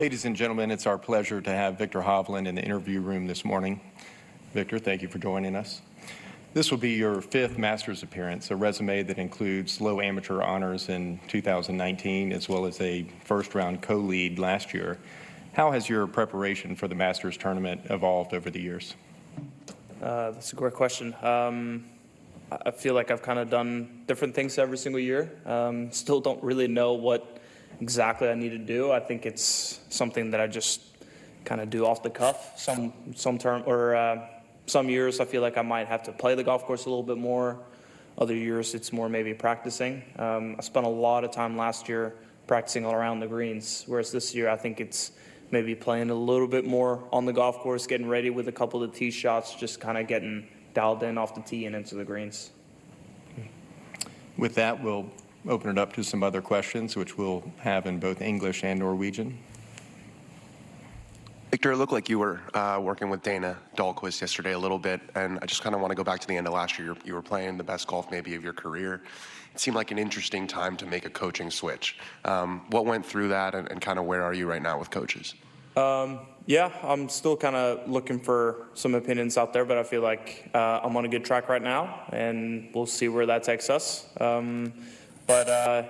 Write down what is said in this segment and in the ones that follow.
Ladies and gentlemen, it's our pleasure to have Viktor Hovland in the interview room this morning. Victor, thank you for joining us. This will be your fifth Masters appearance, a resume that includes low amateur honors in 2019, as well as a first-round co-lead last year. How has your preparation for the Masters tournament evolved over the years? That's a great question. I feel like I've kind of done different things every single year. Still don't really know what exactly I need to do. I think it's something that I just kind of do off the cuff. Some years I feel like I might have to play the golf course a little bit more. Other years it's more maybe practicing. I spent a lot of time last year practicing all around the greens, whereas this year I think it's maybe playing a little bit more on the golf course, getting ready with a couple of tee shots, just kind of getting dialed in off the tee and into the greens. With that, we'll open it up to some other questions, which we'll have in both English and Norwegian. Victor, it looked like you were working with Dana Dahlquist yesterday a little bit, and I just kind of want to go back to the end of last year. You were playing the best golf maybe of your career. It seemed like an interesting time to make a coaching switch. What went through that, and kind of where are you right now with coaches? Yeah, I'm still kind of looking for some opinions out there, but I feel like I'm on a good track right now, and we'll see where that takes us.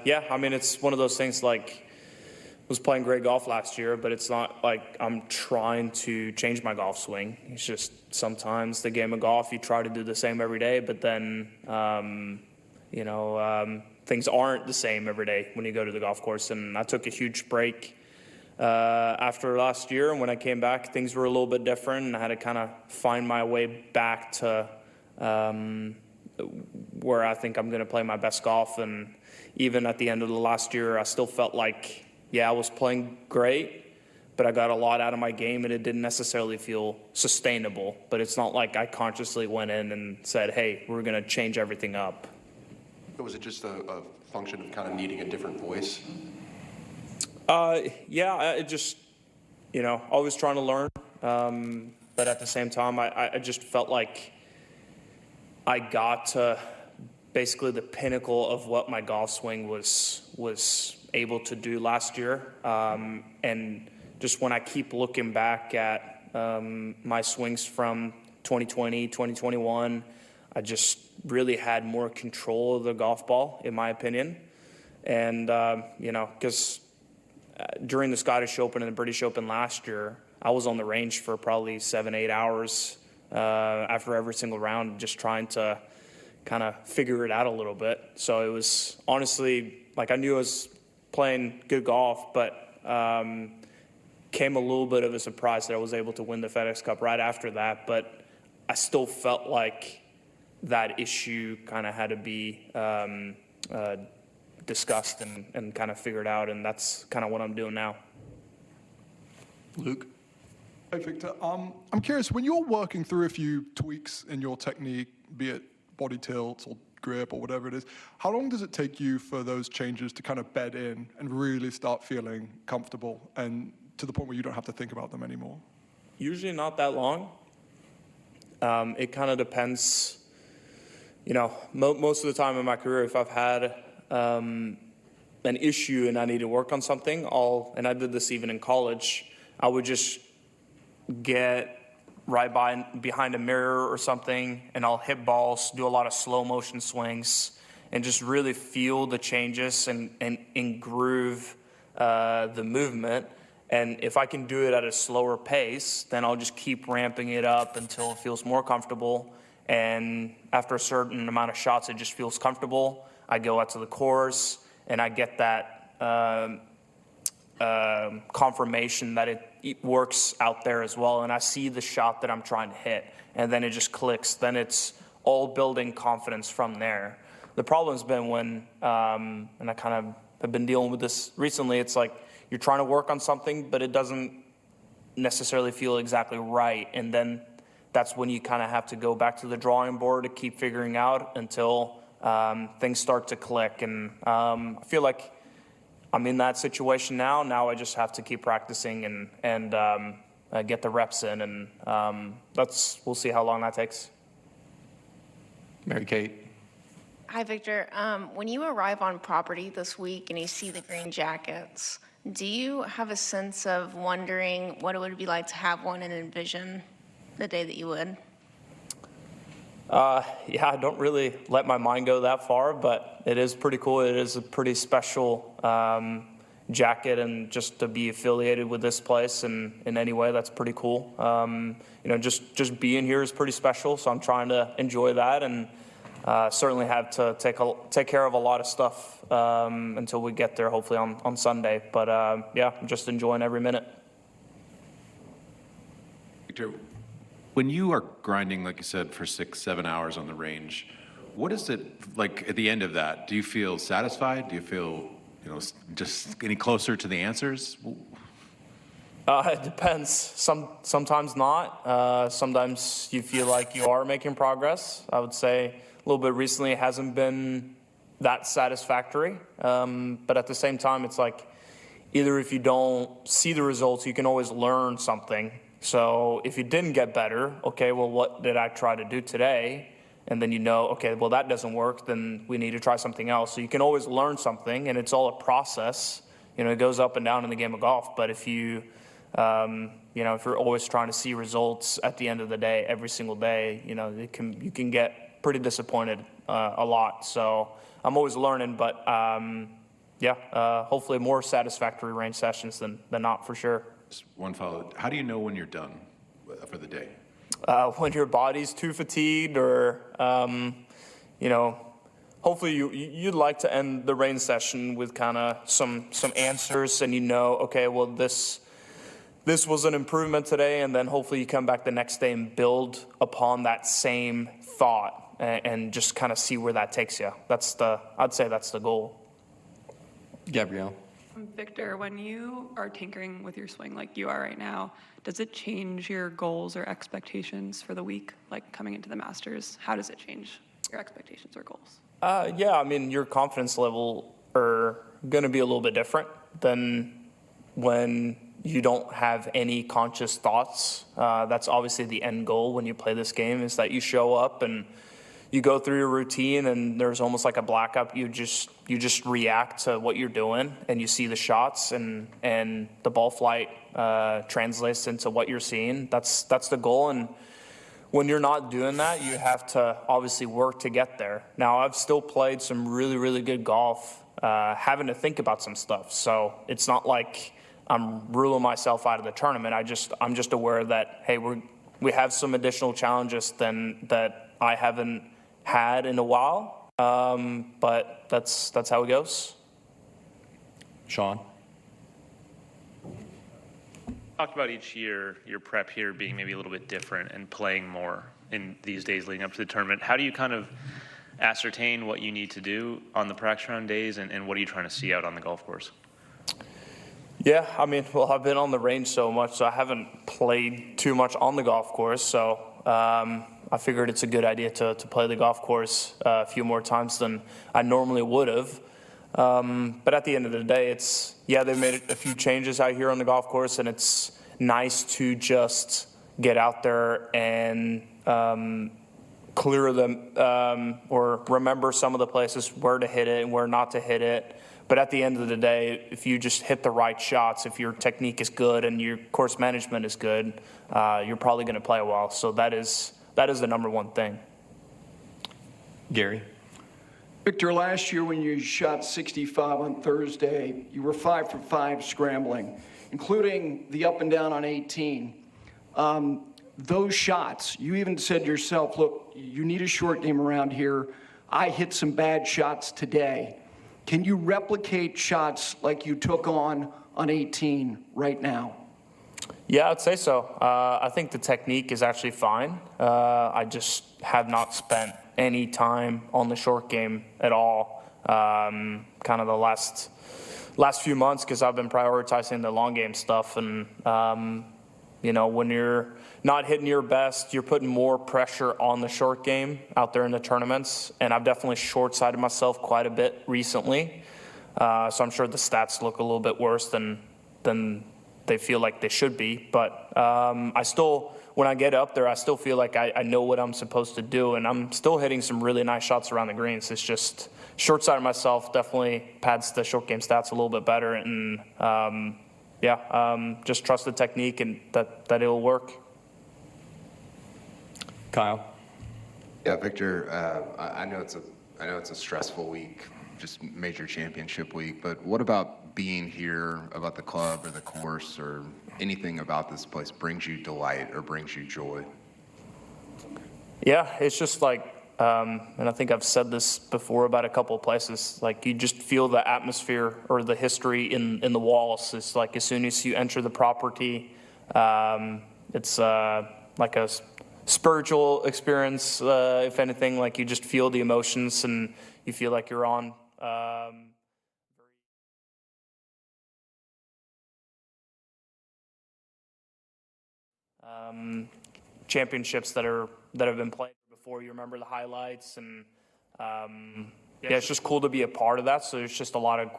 Yeah, I mean, it's one of those things like I was playing great golf last year, but it's not like I'm trying to change my golf swing. It's just sometimes the game of golf, you try to do the same every day, but then, things aren't the same every day when you go to the golf course. And I took a huge break after last year, and when I came back, things were a little bit different, and I had to kind of find my way back to where I think I'm going to play my best golf. And even at the end of the last year, I still felt like, yeah, I was playing great, but I got a lot out of my game, and it didn't necessarily feel sustainable. But it's not like I consciously went in and said, hey, we're going to change everything up. Was it just a function of kind of needing a different voice? Yeah, it just, always trying to learn. But at the same time, I just felt like I got to basically the pinnacle of what my golf swing was able to do last year. And just when I keep looking back at my swings from 2020, 2021, I just really had more control of the golf ball, in my opinion. And, because during the Scottish Open and the British Open last year, I was on the range for probably 7-8 hours after every single round, just trying to kind of figure it out a little bit. So it was honestly, like, I knew I was playing good golf, but came a little bit of a surprise that I was able to win the FedEx Cup right after that. But I still felt like that issue kind of had to be discussed and kind of figured out, and that's kind of what I'm doing now. Luke? Hey, Victor. I'm curious, when you're working through a few tweaks in your technique, be it body tilt or grip or whatever it is, how long does it take you for those changes to kind of bed in and really start feeling comfortable and to the point where you don't have to think about them anymore? Usually not that long. It kind of depends. Most of the time in my career, if I've had an issue and I need to work on something, and I did this even in college, I would just get right behind a mirror or something, and I'll hit balls, do a lot of slow motion swings, and just really feel the changes and groove the movement. And if I can do it at a slower pace, then I'll just keep ramping it up until it feels more comfortable. And after a certain amount of shots, it just feels comfortable. I go out to the course, and I get that confirmation that it works out there as well. And I see the shot that I'm trying to hit, and then it just clicks. Then it's all building confidence from there. The problem's been when, and I kind of have been dealing with this recently, it's like you're trying to work on something, but it doesn't necessarily feel exactly right. And then that's when you kind of have to go back to the drawing board to keep figuring out until things start to click. And I feel like I'm in that situation now. Now I just have to keep practicing and get the reps in, and we'll see how long that takes. Mary Kate. Hi, Victor. When you arrive on property this week and you see the green jackets, Do you have a sense of wondering what it would be like to have one and envision the day that you would? Yeah, I don't really let my mind go that far, but it is pretty cool. It is a pretty special jacket, and just to be affiliated with this place in any way, that's pretty cool. Just being here is pretty special, so I'm trying to enjoy that, and certainly have to take care of a lot of stuff until we get there, hopefully on Sunday. But yeah, I'm just enjoying every minute. Victor, when you are grinding, like you said, for 6-7 hours on the range, what is it like at the end of that? Do you feel satisfied? Do you feel, just getting closer to the answers? It depends. Sometimes not. Sometimes you feel like you are making progress. I would say a little bit recently it hasn't been that satisfactory. But at the same time, it's like either if you don't see the results, you can always learn something. So if you didn't get better, okay, well, what did I try to do today? And then okay, well, that doesn't work, then we need to try something else. So you can always learn something, and it's all a process. It goes up and down in the game of golf. But if you, if you're always trying to see results at the end of the day, every single day, you can get pretty disappointed a lot. So I'm always learning, but hopefully more satisfactory range sessions than not, for sure. Just one follow. How do you know when you're done for the day? When your body's too fatigued, or hopefully you'd like to end the range session with kind of some answers, and okay, well, this was an improvement today, and then hopefully you come back the next day and build upon that same thought and just kind of see where that takes you. I'd say that's the goal. Gabrielle. Victor, when you are tinkering with your swing like you are right now, does it change your goals or expectations for the week, like coming into the Masters? How does it change your expectations or goals? Yeah, I mean, your confidence level are going to be a little bit different than when you don't have any conscious thoughts. That's obviously the end goal when you play this game, is that you show up and you go through your routine, and there's almost like a blackout. You just react to what you're doing, and you see the shots, and the ball flight translates into what you're seeing. That's the goal. And when you're not doing that, you have to obviously work to get there. Now, I've still played some really, really good golf, having to think about some stuff. So it's not like I'm ruling myself out of the tournament. I'm just aware that, hey, we have some additional challenges that I haven't had in a while, but that's how it goes. Sean. Talked about each year, your prep here being maybe a little bit different and playing more in these days leading up to the tournament. How do you kind of ascertain what you need to do on the practice round days, and what are you trying to see out on the golf course? Yeah, I mean, well, I've been on the range so much, so I haven't played too much on the golf course. So I figured it's a good idea to play the golf course a few more times than I normally would have. But at the end of the day, they made a few changes out here on the golf course, and it's nice to just get out there and clear them or remember some of the places where to hit it and where not to hit it. But at the end of the day, if you just hit the right shots, if your technique is good and your course management is good, you're probably going to play well. So that is the number one thing. Gary. Victor, last year when you shot 65 on Thursday, you were 5 for 5 scrambling, including the up and down on 18. Those shots, you even said yourself, look, you need a short game around here. I hit some bad shots today. Can you replicate shots like you took on 18 right now? Yeah, I'd say so. I think the technique is actually fine. I just have not spent any time on the short game at all, kind of the last few months, because I've been prioritizing the long game stuff. And, when you're not hitting your best, you're putting more pressure on the short game out there in the tournaments. And I've definitely short-sighted myself quite a bit recently. So I'm sure the stats look a little bit worse than they feel like they should be. But I still, when I get up there, I still feel like I know what I'm supposed to do, and I'm still hitting some really nice shots around the greens. It's just short side of myself definitely pads the short game stats a little bit better, and just trust the technique and that it'll work. Kyle? Yeah, Victor, I know it's a stressful week, just major championship week, but what about being here, about the club or the course or anything about this place brings you delight or brings you joy? Yeah, it's just like, and I think I've said this before about a couple of places, like you just feel the atmosphere or the history in the walls. It's like as soon as you enter the property, it's like a spiritual experience, if anything. Like you just feel the emotions and you feel like you're on championships that have been played before. You remember the highlights, and it's just cool to be a part of that. So there's just a lot of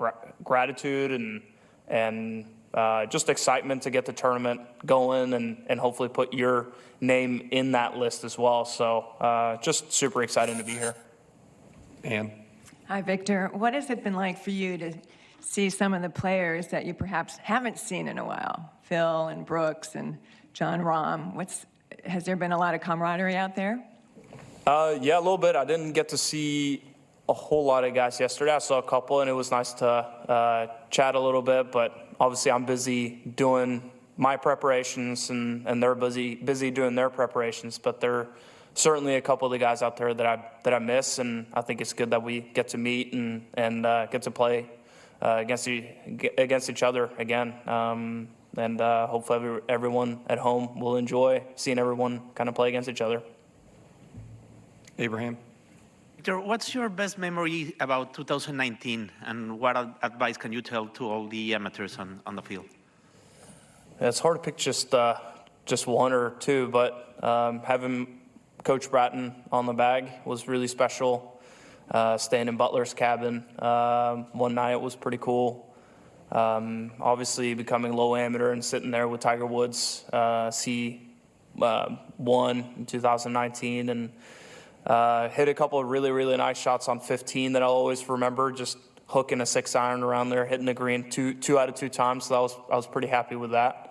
gratitude and just excitement to get the tournament going and hopefully put your name in that list as well. So just super excited to be here. Ann? Hi, Victor. What has it been like for you to see some of the players that you perhaps haven't seen in a while? Phil and Brooks and John Rahm. Has there been a lot of camaraderie out there? Yeah, a little bit. I didn't get to see a whole lot of guys yesterday. I saw a couple, and it was nice to chat a little bit, but obviously I'm busy doing my preparations, and they're busy doing their preparations, but there are certainly a couple of the guys out there that I miss, and I think it's good that we get to meet and get to play against each other again. And hopefully everyone at home will enjoy seeing everyone kind of play against each other. Abraham? Victor, what's your best memory about 2019, and what advice can you tell to all the amateurs on the field? It's hard to pick just one or two, but having Coach Bratton on the bag was really special. Staying in Butler's cabin one night was pretty cool. Obviously becoming low amateur and sitting there with Tiger Woods, he won in 2019 and hit a couple of really, really nice shots on 15 that I'll always remember, just hooking a 6-iron around there, hitting the green two out of 2 times. So I was pretty happy with that.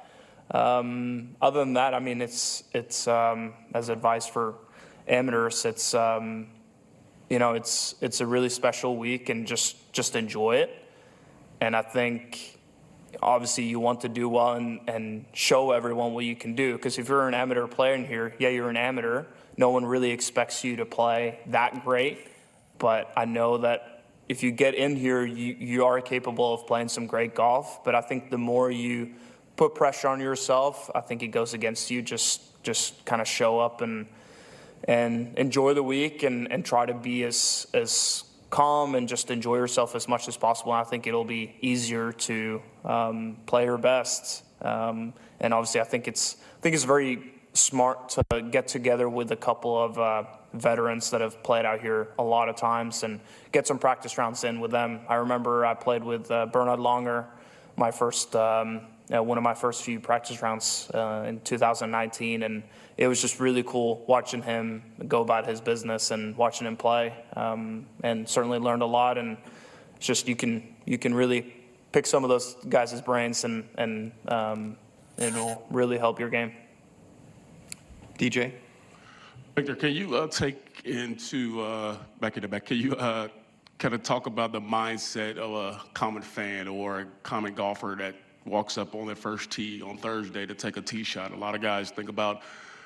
Other than that, I mean, it's as advice for amateurs, it's a really special week, and just enjoy it. And I think obviously you want to do well and show everyone what you can do, because if you're an amateur player in here, yeah, you're an amateur. No one really expects you to play that great, but I know that if you get in here, you are capable of playing some great golf. But I think the more you put pressure on yourself, I think it goes against you. Just kind of show up and enjoy the week and try to be as calm and just enjoy yourself as much as possible. And I think it'll be easier to play your best. And obviously, I think it's very smart to get together with a couple of veterans that have played out here a lot of times and get some practice rounds in with them. I remember I played with Bernhard Langer, one of my first few practice rounds in 2019, and it was just really cool watching him go about his business and watching him play, and certainly learned a lot. And it's just you can really pick some of those guys' brains, and it'll really help your game. DJ? Victor, can you take into back in the back? Can you kind of talk about the mindset of a common fan or a common golfer that walks up on their first tee on Thursday to take a tee shot? A lot of guys think about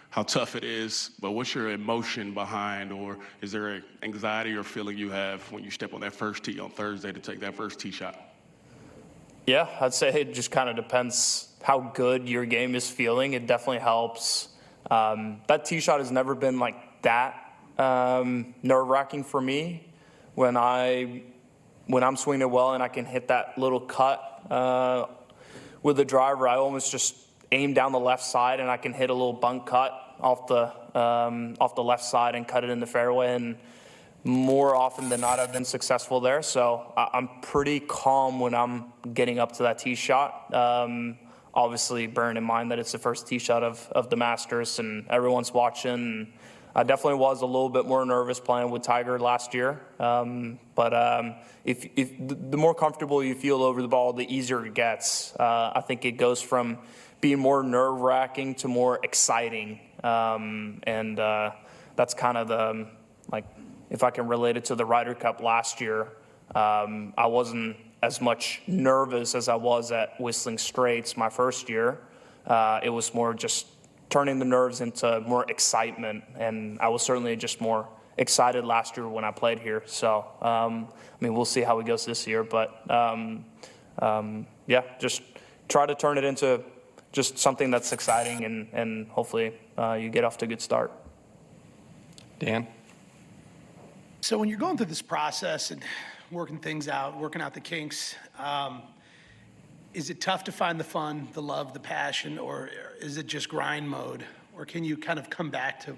how tough it is, but what's your emotion behind, or is there an anxiety or feeling you have when you step on that first tee on Thursday to take that first tee shot? Yeah, I'd say it just kind of depends how good your game is feeling. It definitely helps. That tee shot has never been like that nerve-wracking for me. When I'm swinging it well and I can hit that little cut with the driver, I almost just aim down the left side and I can hit a little bunk cut off the left side and cut it in the fairway. And more often than not, I've been successful there. So I'm pretty calm when I'm getting up to that tee shot. obviously bearing in mind that it's the first tee shot of the Masters and everyone's watching. And I definitely was a little bit more nervous playing with Tiger last year. If the more comfortable you feel over the ball, the easier it gets. I think it goes from being more nerve-wracking to more exciting. That's kind of the, like, if I can relate it to the Ryder Cup last year, I wasn't as much nervous as I was at Whistling Straits my first year. It was more just turning the nerves into more excitement, and I was certainly just more excited last year when I played here. So, I mean, we'll see how it goes this year, but yeah, just try to turn it into just something that's exciting, and hopefully you get off to a good start. Dan? So when you're going through this process and working things out, working out the kinks, is it tough to find the fun, the love, the passion, or is it just grind mode? Or can you kind of come back to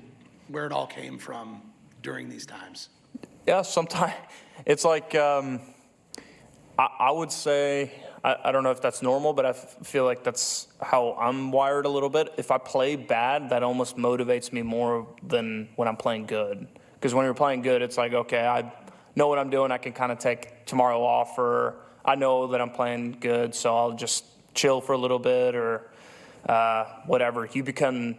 where it all came from during these times? Yeah, sometimes it's like, I would say, I don't know if that's normal, but I feel like that's how I'm wired a little bit. If I play bad, that almost motivates me more than when I'm playing good. Because when you're playing good, it's like, okay, I know what I'm doing. I can kind of take tomorrow off, or I know that I'm playing good, so I'll just chill for a little bit, or whatever. You become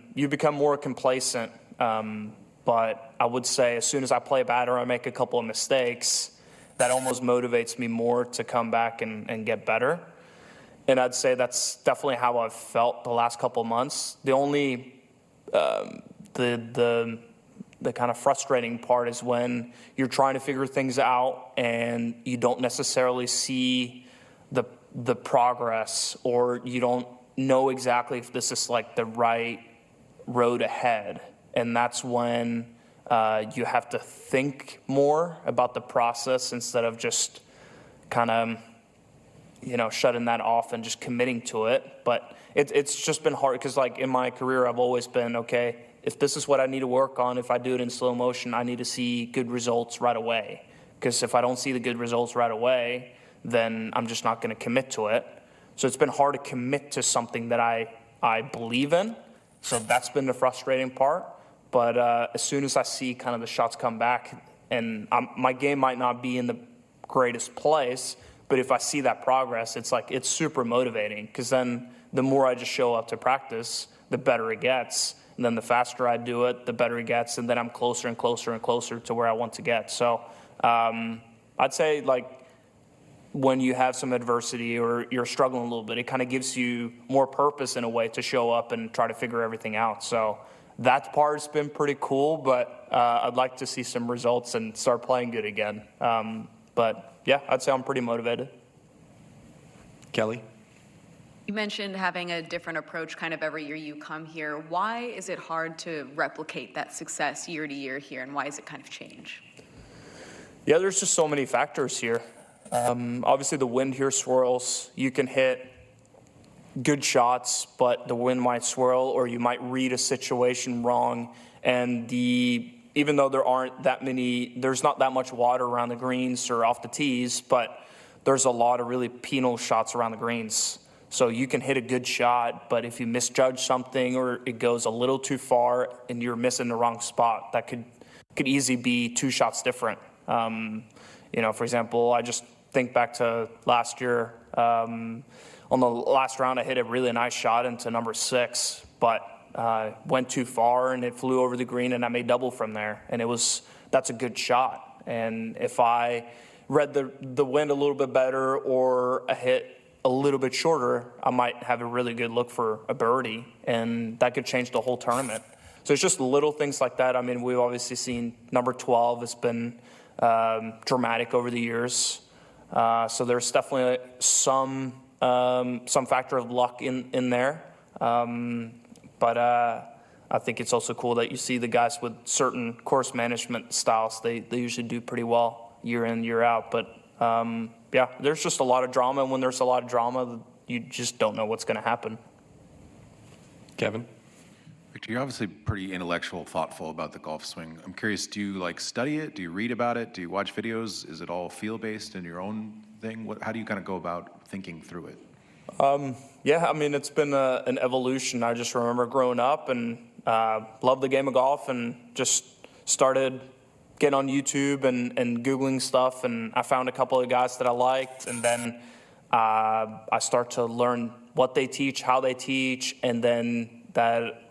more complacent. But I would say as soon as I play bad or I make a couple of mistakes, that almost motivates me more to come back and get better. And I'd say that's definitely how I've felt the last couple of months. The only, the kind of frustrating part is when you're trying to figure things out and you don't necessarily see the progress, or you don't know exactly if this is like the right road ahead. And that's when you have to think more about the process instead of just kind of, shutting that off and just committing to it. But it's just been hard because, like, in my career, I've always been, okay, if this is what I need to work on, if I do it in slow motion, I need to see good results right away. Because if I don't see the good results right away, then I'm just not going to commit to it. So it's been hard to commit to something that I believe in. So that's been the frustrating part. But as soon as I see kind of the shots come back, and my game might not be in the greatest place, but if I see that progress, it's like it's super motivating, because then the more I just show up to practice, the better it gets. And then the faster I do it, the better it gets, and then I'm closer and closer and closer to where I want to get. So I'd say, like, when you have some adversity or you're struggling a little bit, it kind of gives you more purpose in a way to show up and try to figure everything out. So that part's been pretty cool, but I'd like to see some results and start playing good again. But yeah, I'd say I'm pretty motivated. Kelly? You mentioned having a different approach kind of every year you come here. Why is it hard to replicate that success year to year here, and why does it kind of change? Yeah, there's just so many factors here. Obviously, the wind here swirls. You can hit good shots, but the wind might swirl, or you might read a situation wrong. And even though there's not that much water around the greens or off the tees, but there's a lot of really penal shots around the greens. So you can hit a good shot, but if you misjudge something or it goes a little too far and you're missing the wrong spot, that could easily be 2 shots different. For example, I just think back to last year. On the last round, I hit a really nice shot into number 6, but went too far and it flew over the green, and I made double from there. And that's a good shot. And if I read the wind a little bit better, or I hit a little bit shorter, I might have a really good look for a birdie, and that could change the whole tournament. So it's just little things like that. I mean, we've obviously seen number 12 has been dramatic over the years. So there's definitely some factor of luck in there. But I think it's also cool that you see the guys with certain course management styles. They usually do pretty well year in, year out. But yeah, there's just a lot of drama. And when there's a lot of drama, you just don't know what's going to happen. Kevin? Victor, you're obviously pretty intellectual, thoughtful about the golf swing. I'm curious, do you study it? Do you read about it? Do you watch videos? Is it all feel-based in your own thing? How do you kind of go about thinking through it? Yeah, I mean, it's been an evolution. I just remember growing up and loved the game of golf and just started getting on YouTube and Googling stuff. And I found a couple of guys that I liked. And then I start to learn what they teach, how they teach. And then that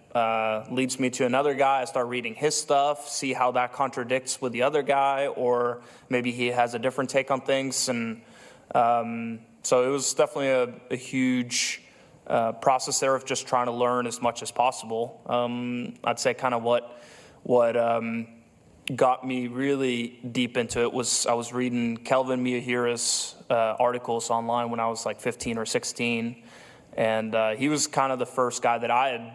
leads me to another guy. I start reading his stuff, see how that contradicts with the other guy, or maybe he has a different take on things. And so it was definitely a huge process there of just trying to learn as much as possible. I'd say kind of what got me really deep into it was I was reading Kelvin Miyahira's articles online when I was like 15 or 16. And he was kind of the first guy that I had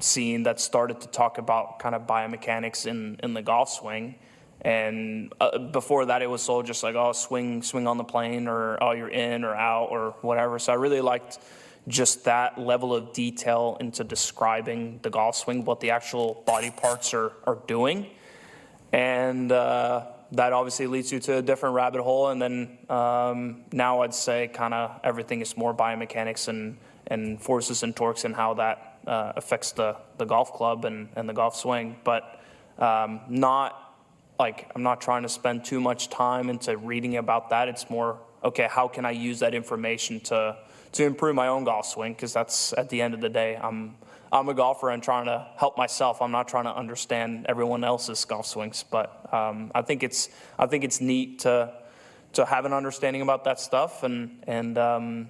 seen that started to talk about kind of biomechanics in the golf swing. And before that, it was all just like, oh, swing on the plane, or oh, you're in or out or whatever. So I really liked just that level of detail into describing the golf swing, what the actual body parts are doing. And that obviously leads you to a different rabbit hole. And then now I'd say kind of everything is more biomechanics and forces and torques and how that affects the golf club and the golf swing. But I'm not trying to spend too much time into reading about that. It's more, okay, how can I use that information to improve my own golf swing? Because that's, at the end of the day, I'm a golfer and trying to help myself. I'm not trying to understand everyone else's golf swings. But I think it's neat to have an understanding about that stuff. And the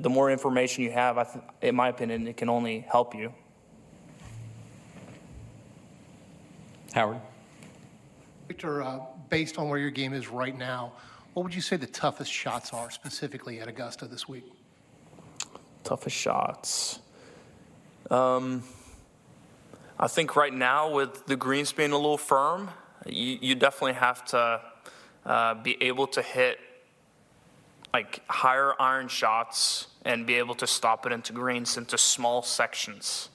more information you have, in my opinion, it can only help you. Howard? Victor, based on where your game is right now, what would you say the toughest shots are specifically at Augusta this week? Toughest shots. I think right now with the greens being a little firm, you definitely have to be able to hit like higher iron shots and be able to stop it into greens, into small sections.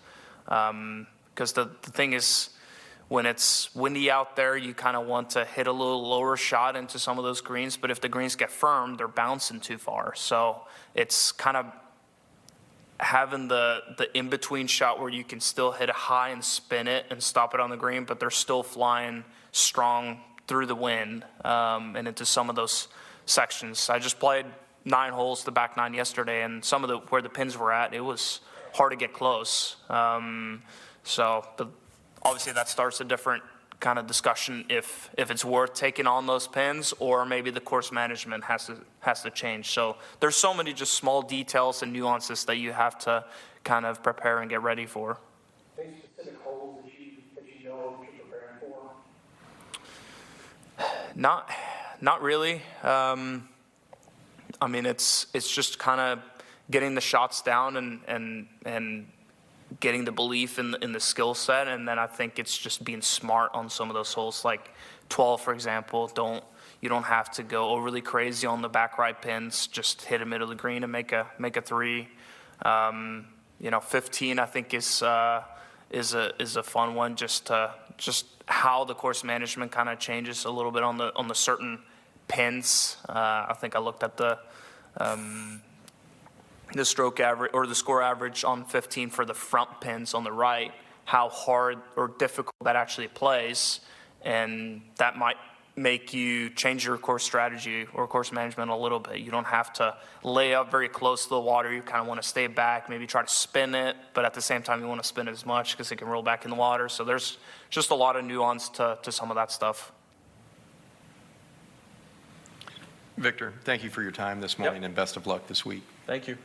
Because the thing is, when it's windy out there, you kind of want to hit a little lower shot into some of those greens. But if the greens get firm, they're bouncing too far. So it's kind of having the in-between shot where you can still hit it high and spin it and stop it on the green, but they're still flying strong through the wind and into some of those sections. I just played 9 holes, the back 9 yesterday, and some of where the pins were at, it was hard to get close. Obviously that starts a different kind of discussion if it's worth taking on those pins, or maybe the course management has to change. So there's so many just small details and nuances that you have to kind of prepare and get ready for. Any specific holes that you know you're preparing for? Not really. I mean, it's just kind of getting the shots down and getting the belief in the skill set, and then I think it's just being smart on some of those holes, like 12, for example. You don't have to go overly crazy on the back right pins. Just hit a middle of the green and make a 3. 15 I think is a fun one. Just how the course management kind of changes a little bit on the certain pins. I think I looked at the stroke average or the score average on 15 for the front pins on the right, how hard or difficult that actually plays, and that might make you change your course strategy or course management a little bit. You don't have to lay up very close to the water. You kind of want to stay back, maybe try to spin it, but at the same time you want to spin it as much because it can roll back in the water. So there's just a lot of nuance to some of that stuff. Victor, thank you for your time this morning, and best of luck this week. Thank you.